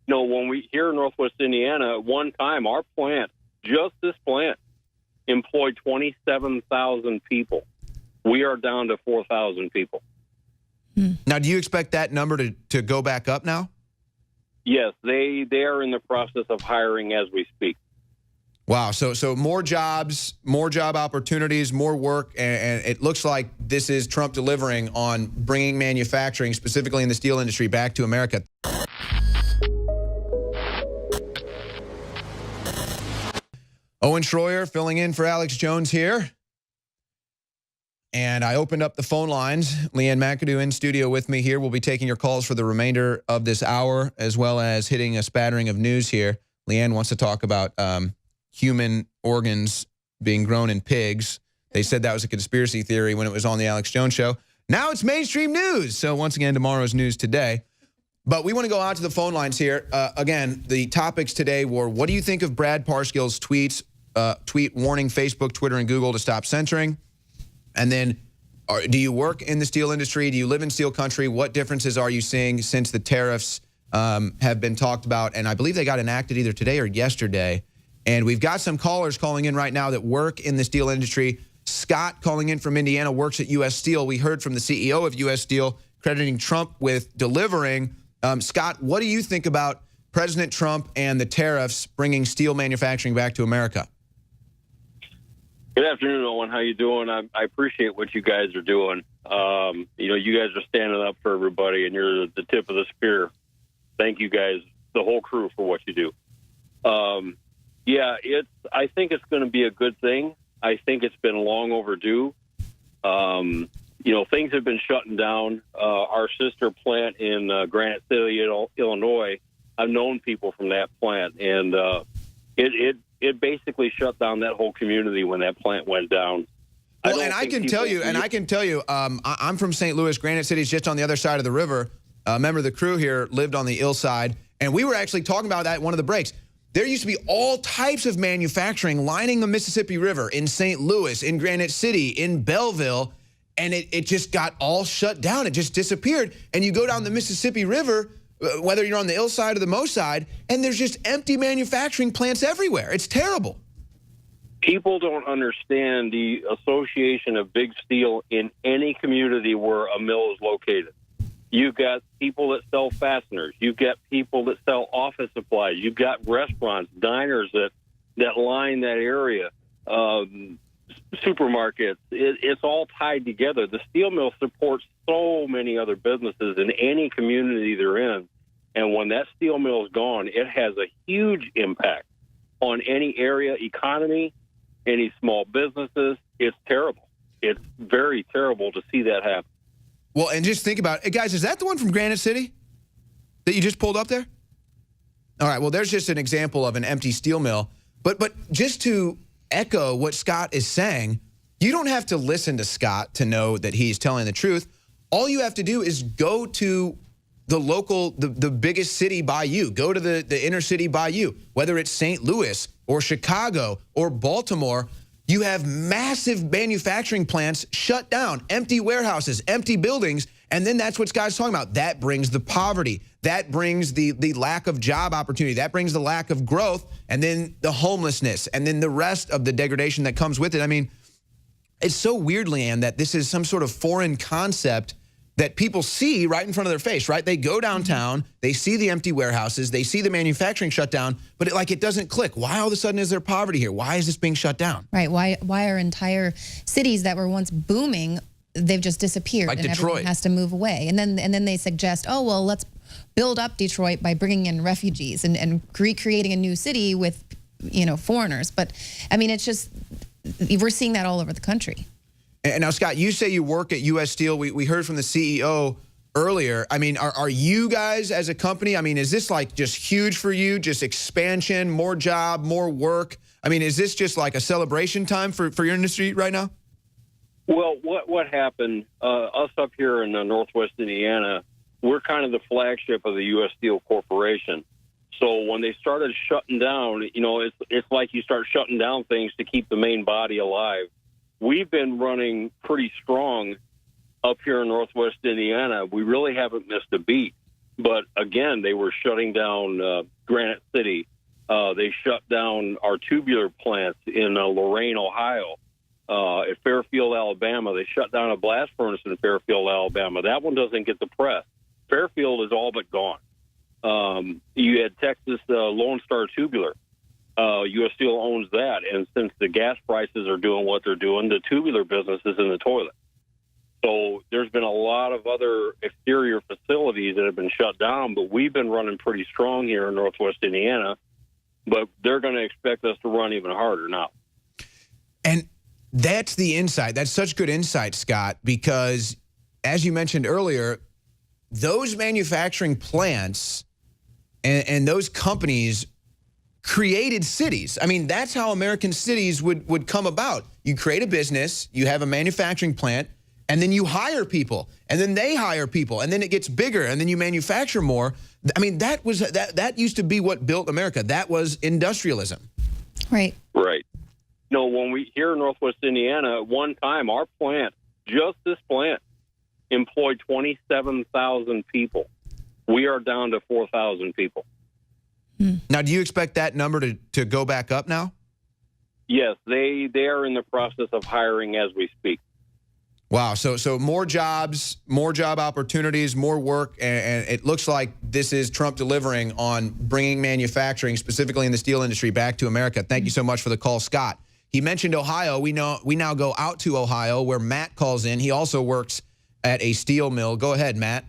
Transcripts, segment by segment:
when we here in Northwest Indiana, at one time, our plant, just this plant, employed 27,000 people. We are down to 4,000 people. Now, do you expect that number to go back up now? Yes, they are in the process of hiring as we speak. Wow. So more jobs, more job opportunities, more work, and it looks like this is Trump delivering on bringing manufacturing, specifically in the steel industry, back to America. Owen Schroyer filling in for Alex Jones here. And I opened up the phone lines. Leanne McAdoo in studio with me here. We'll be taking your calls for the remainder of this hour, as well as hitting a spattering of news here. Leanne wants to talk about human organs being grown in pigs. They said that was a conspiracy theory when it was on the Alex Jones show. Now it's mainstream news. So once again, tomorrow's news today. But we want to go out to the phone lines here. Again, the topics today were, what do you think of Brad Parskill's tweet warning Facebook, Twitter, and Google to stop censoring? And then, do you work in the steel industry? Do you live in steel country? What differences are you seeing since the tariffs have been talked about? And I believe they got enacted either today or yesterday. And we've got some callers calling in right now that work in the steel industry. Scott calling in from Indiana works at U.S. Steel. We heard from the CEO of U.S. Steel crediting Trump with delivering. Scott, what do you think about President Trump and the tariffs bringing steel manufacturing back to America? Good afternoon, Owen. How you doing? I appreciate what you guys are doing. You guys are standing up for everybody, and you're the tip of the spear. Thank you guys, the whole crew, for what you do. I think it's going to be a good thing. I think it's been long overdue. Things have been shutting down. Our sister plant in Granite City, Illinois, I've known people from that plant, and it basically shut down that whole community when that plant went down. Well, I can tell you, I'm from St. Louis. Granite City's just on the other side of the river. A member of the crew here lived on the ill side, and we were actually talking about that at one of the breaks. There used to be all types of manufacturing lining the Mississippi River in St. Louis, in Granite City, in Belleville, and it just got all shut down. It just disappeared. And you go down the Mississippi River, whether you're on the ill side or the Mo side, and there's just empty manufacturing plants everywhere. It's terrible. People don't understand the association of big steel in any community where a mill is located. You've got people that sell fasteners. You've got people that sell office supplies. You've got restaurants, diners that line that area, supermarkets. It's all tied together. The steel mill supports so many other businesses in any community they're in. And when that steel mill is gone, it has a huge impact on any area economy, any small businesses. It's terrible. It's very terrible to see that happen. Well, and just think about it. Guys, is that the one from Granite City that you just pulled up there? All right, well, there's just an example of an empty steel mill. But just to echo what Scott is saying, you don't have to listen to Scott to know that he's telling the truth. All you have to do is go to the local, the biggest city by you. Go to the inner city by you, whether it's St. Louis or Chicago or Baltimore. You have massive manufacturing plants shut down, empty warehouses, empty buildings, and then that's what Scott's talking about. That brings the poverty. That brings the lack of job opportunity. That brings the lack of growth, and then the homelessness, and then the rest of the degradation that comes with it. I mean, it's so weird, Leanne, that this is some sort of foreign concept that people see right in front of their face, right? They go downtown, they see the empty warehouses, they see the manufacturing shut down, but it doesn't click. Why all of a sudden is there poverty here? Why is this being shut down? Right, why are entire cities that were once booming, they've just disappeared, like and Detroit everyone has to move away. And then they suggest, oh, well, let's build up Detroit by bringing in refugees and recreating a new city with, foreigners. But, I mean, it's just, we're seeing that all over the country. And now, Scott, you say you work at U.S. Steel. We heard from the CEO earlier. I mean, are you guys as a company, I mean, is this like just huge for you, just expansion, more job, more work? I mean, is this just like a celebration time for your industry right now? Well, what happened, us up here in Northwest Indiana, we're kind of the flagship of the U.S. Steel Corporation. So when they started shutting down, it's like you start shutting down things to keep the main body alive. We've been running pretty strong up here in Northwest Indiana. We really haven't missed a beat. But again, they were shutting down Granite City. They shut down our tubular plants in Lorain, Ohio. At Fairfield, Alabama, they shut down a blast furnace in Fairfield, Alabama. That one doesn't get the press. Fairfield is all but gone. You had Texas Lone Star Tubular. U.S. Steel owns that, and since the gas prices are doing what they're doing, the tubular business is in the toilet. So there's been a lot of other exterior facilities that have been shut down, but we've been running pretty strong here in Northwest Indiana, but they're going to expect us to run even harder now. And that's the insight. That's such good insight, Scott, because as you mentioned earlier, those manufacturing plants and those companies created cities. I mean, that's how American cities would come about. You create a business, you have a manufacturing plant, and then you hire people, and then they hire people, and then it gets bigger, and then you manufacture more. I mean, that used to be what built America. That was industrialism. Right. Right. No, when we here in Northwest Indiana, at one time, our plant, just this plant, employed 27,000 people. We are down to 4,000 people. Now, do you expect that number to go back up now? Yes, they are in the process of hiring as we speak. Wow. So more jobs, more job opportunities, more work, and it looks like this is Trump delivering on bringing manufacturing, specifically in the steel industry, back to America. Thank you so much for the call, Scott. He mentioned Ohio. We now go out to Ohio, where Matt calls in. He also works at a steel mill. Go ahead, Matt.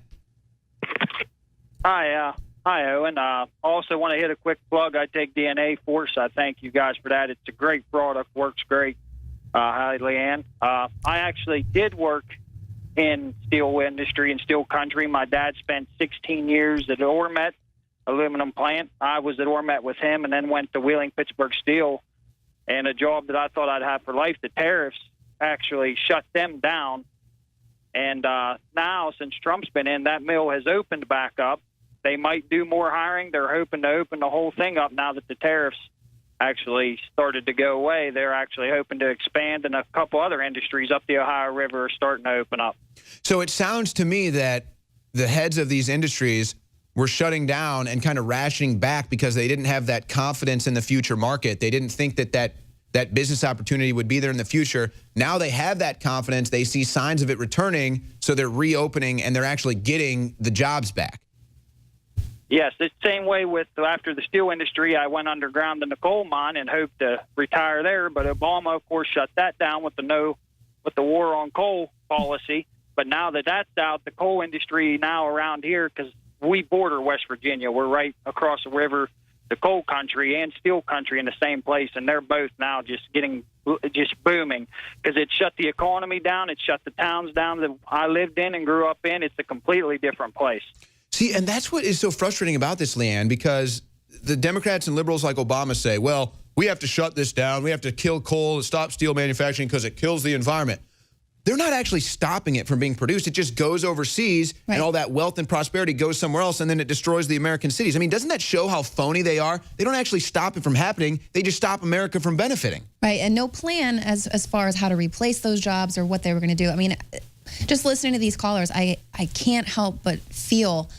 Hi, Owen. Also want to hit a quick plug. I take DNA Force. I thank you guys for that. It's a great product, works great. Hi, Leanne. I actually did work in steel industry and steel country. My dad spent 16 years at Ormet aluminum plant. I was at Ormet with him and then went to Wheeling Pittsburgh Steel, and a job that I thought I'd have for life. The tariffs actually shut them down. And now, since Trump's been in, that mill has opened back up. They might do more hiring. They're hoping to open the whole thing up now that the tariffs actually started to go away. They're actually hoping to expand, and a couple other industries up the Ohio River are starting to open up. So it sounds to me that the heads of these industries were shutting down and kind of rationing back because they didn't have that confidence in the future market. They didn't think that business opportunity would be there in the future. Now they have that confidence. They see signs of it returning, so they're reopening, and they're actually getting the jobs back. Yes, it's the same way with after the steel industry. I went underground in the coal mine and hoped to retire there, but Obama, of course, shut that down with the war on coal policy. But now that that's out, the coal industry now around here, because we border West Virginia, we're right across the river, the coal country and steel country in the same place, and they're both now just booming because it shut the economy down. It shut the towns down that I lived in and grew up in. It's a completely different place. See, and that's what is so frustrating about this, Leanne, because the Democrats and liberals like Obama say, well, we have to shut this down. We have to kill coal and stop steel manufacturing because it kills the environment. They're not actually stopping it from being produced. It just goes overseas, right, and all that wealth and prosperity goes somewhere else, and then it destroys the American cities. I mean, doesn't that show how phony they are? They don't actually stop it from happening. They just stop America from benefiting. Right, and no plan as far as how to replace those jobs or what they were going to do. I mean, just listening to these callers, I can't help but feel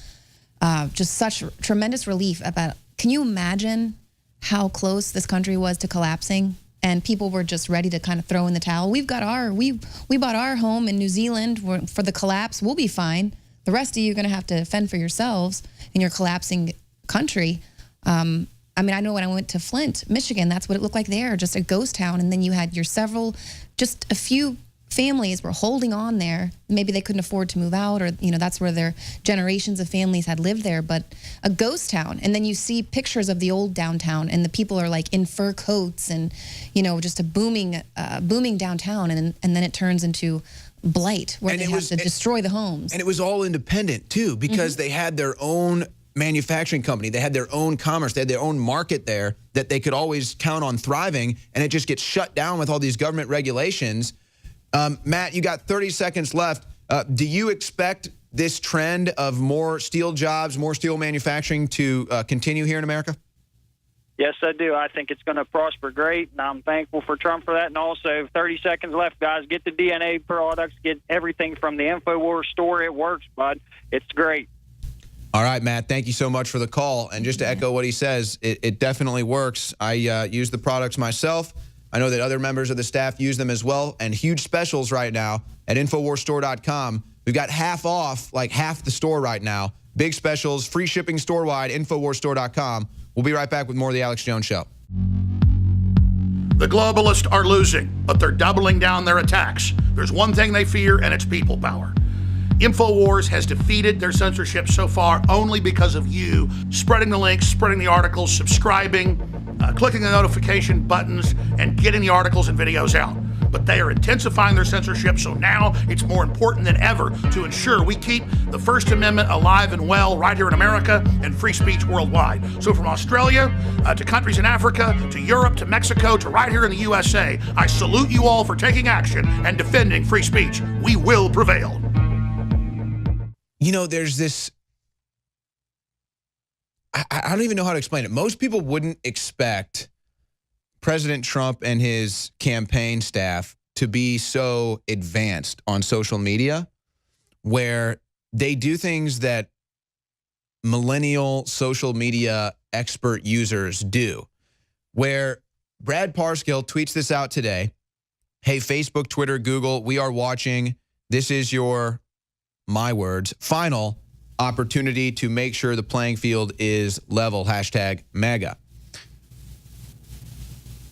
just such tremendous relief about, can you imagine how close this country was to collapsing? And people were just ready to kind of throw in the towel. We bought our home in New Zealand for the collapse. We'll be fine. The rest of you are going to have to fend for yourselves in your collapsing country. I mean, I know when I went to Flint, Michigan, that's what it looked like there, just a ghost town. And then you had just a few families were holding on there. Maybe they couldn't afford to move out, or that's where their generations of families had lived there, but a ghost town. And then you see pictures of the old downtown, and the people are like in fur coats, and just a booming downtown, and then it turns into blight, where they have to destroy the homes. And it was all independent too, because they had their own manufacturing company, they had their own commerce, they had their own market there that they could always count on thriving, and it just gets shut down with all these government regulations. Matt, you got 30 seconds left. Do you expect this trend of more steel jobs, more steel manufacturing to continue here in America? Yes, I do. I think it's going to prosper great, and I'm thankful for Trump for that. And also, 30 seconds left, guys. Get the DNA products. Get everything from the InfoWars store. It works, bud. It's great. All right, Matt, thank you so much for the call. And just to echo what he says, it definitely works. I use the products myself. I know that other members of the staff use them as well. And huge specials right now at InfoWarsStore.com. We've got half off, like half the store right now. Big specials, free shipping store-wide, InfoWarsStore.com. We'll be right back with more of The Alex Jones Show. The globalists are losing, but they're doubling down their attacks. There's one thing they fear, and it's people power. InfoWars has defeated their censorship so far only because of you spreading the links, spreading the articles, subscribing, clicking the notification buttons, and getting the articles and videos out. But they are intensifying their censorship, so now it's more important than ever to ensure we keep the First Amendment alive and well right here in America and free speech worldwide. So from Australia to countries in Africa, to Europe, to Mexico, to right here in the USA, I salute you all for taking action and defending free speech. We will prevail. You know, there's this, I don't even know how to explain it. Most people wouldn't expect President Trump and his campaign staff to be so advanced on social media, where they do things that millennial social media expert users do. Where Brad Parscale tweets this out today. Hey, Facebook, Twitter, Google, we are watching. This is your, my words, final opportunity to make sure the playing field is level, hashtag MAGA.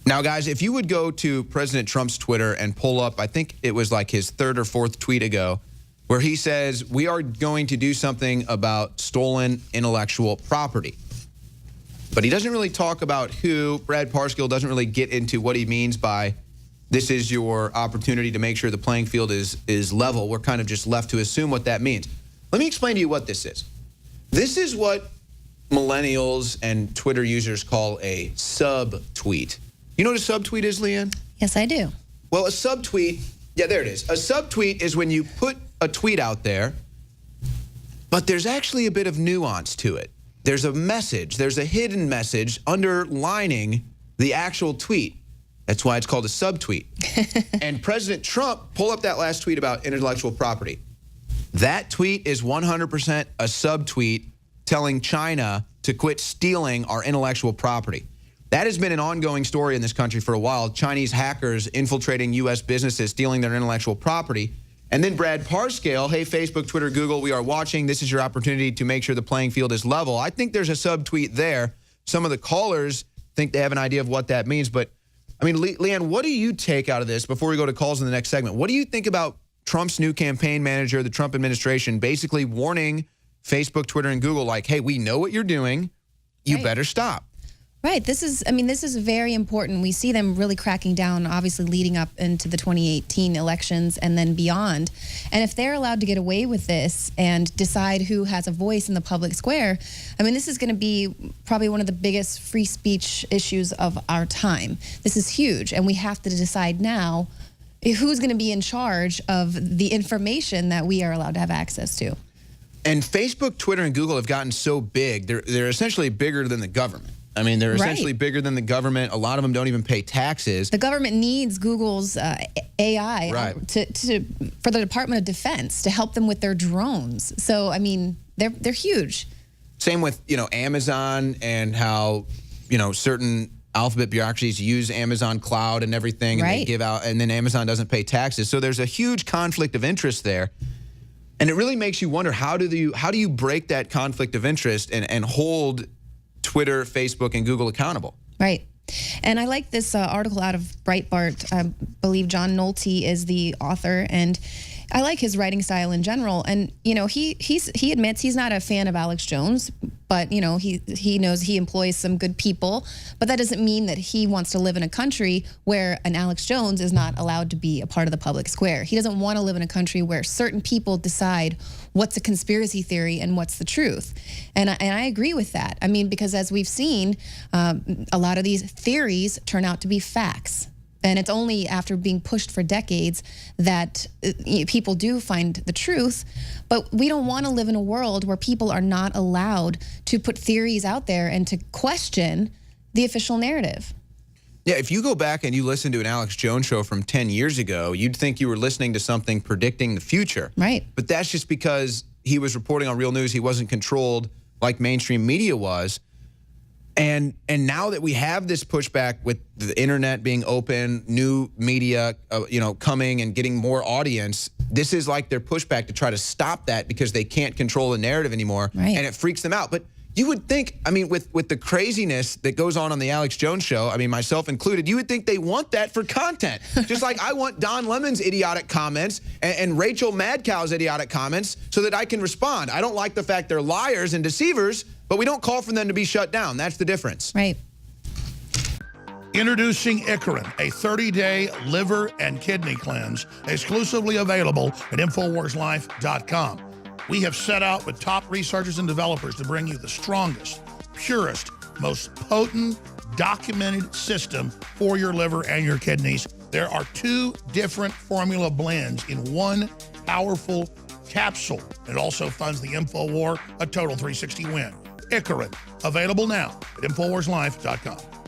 Now, guys, if you would go to President Trump's Twitter and pull up, I think it was like his third or fourth tweet ago, where he says, we are going to do something about stolen intellectual property. But he doesn't really talk about who. Brad Parscale doesn't really get into what he means by this is your opportunity to make sure the playing field is level. We're kind of just left to assume what that means. Let me explain to you what this is. This is what millennials and Twitter users call a subtweet. You know what a subtweet is, Leanne? Yes, I do. Well, a subtweet, yeah, there it is. A subtweet is when you put a tweet out there, but there's actually a bit of nuance to it. There's a message. There's a hidden message underlining the actual tweet. That's why it's called a subtweet. And President Trump, pull up that last tweet about intellectual property. That tweet is 100% a subtweet telling China to quit stealing our intellectual property. That has been an ongoing story in this country for a while. Chinese hackers infiltrating U.S. businesses, stealing their intellectual property. And then Brad Parscale, hey, Facebook, Twitter, Google, we are watching. This is your opportunity to make sure the playing field is level. I think there's a subtweet there. Some of the callers think they have an idea of what that means. But, I mean, Leanne, what do you take out of this before we go to calls in the next segment? What do you think about Trump's new campaign manager, the Trump administration, basically warning Facebook, Twitter, and Google, like, hey, we know what you're doing. You better stop. Right. This is very important. We see them really cracking down, obviously leading up into the 2018 elections and then beyond. And if they're allowed to get away with this and decide who has a voice in the public square, I mean, this is going to be probably one of the biggest free speech issues of our time. This is huge. And we have to decide now who's going to be in charge of the information that we are allowed to have access to. And Facebook, Twitter, and Google have gotten so big, they're essentially bigger than the government. I mean, they're essentially bigger than the government. A lot of them don't even pay taxes. The government needs Google's AI for the Department of Defense to help them with their drones. So, I mean, they're huge. Same with, Amazon and how, certain alphabet bureaucracies use Amazon Cloud and everything, and they give out, and then Amazon doesn't pay taxes. So there's a huge conflict of interest there. And it really makes you wonder, how do you break that conflict of interest and hold Twitter, Facebook, and Google accountable? Right. And I like this article out of Breitbart. I believe John Nolte is the author, and I like his writing style in general. And, he admits he's not a fan of Alex Jones, but, he knows he employs some good people. But that doesn't mean that he wants to live in a country where an Alex Jones is not allowed to be a part of the public square. He doesn't want to live in a country where certain people decide what's a conspiracy theory and what's the truth. And I agree with that. I mean, because as we've seen, a lot of these theories turn out to be facts. And it's only after being pushed for decades that people do find the truth. But we don't want to live in a world where people are not allowed to put theories out there and to question the official narrative. Yeah, if you go back and you listen to an Alex Jones show from 10 years ago, you'd think you were listening to something predicting the future. Right. But that's just because he was reporting on Real News, he wasn't controlled like mainstream media was. And now that we have this pushback with the internet being open, new media, coming and getting more audience, this is like their pushback to try to stop that because they can't control the narrative anymore, right. And it freaks them out. But you would think, I mean, with the craziness that goes on the Alex Jones show, I mean, myself included, you would think they want that for content. Just like I want Don Lemon's idiotic comments and Rachel Madcow's idiotic comments so that I can respond. I don't like the fact they're liars and deceivers, but we don't call for them to be shut down. That's the difference. Right. Introducing Icarin, a 30-day liver and kidney cleanse, exclusively available at InfoWarsLife.com. We have set out with top researchers and developers to bring you the strongest, purest, most potent, documented system for your liver and your kidneys. There are 2 different formula blends in one powerful capsule. It also funds the InfoWar, a total 360 win. Icarin, available now at InfoWarsLife.com.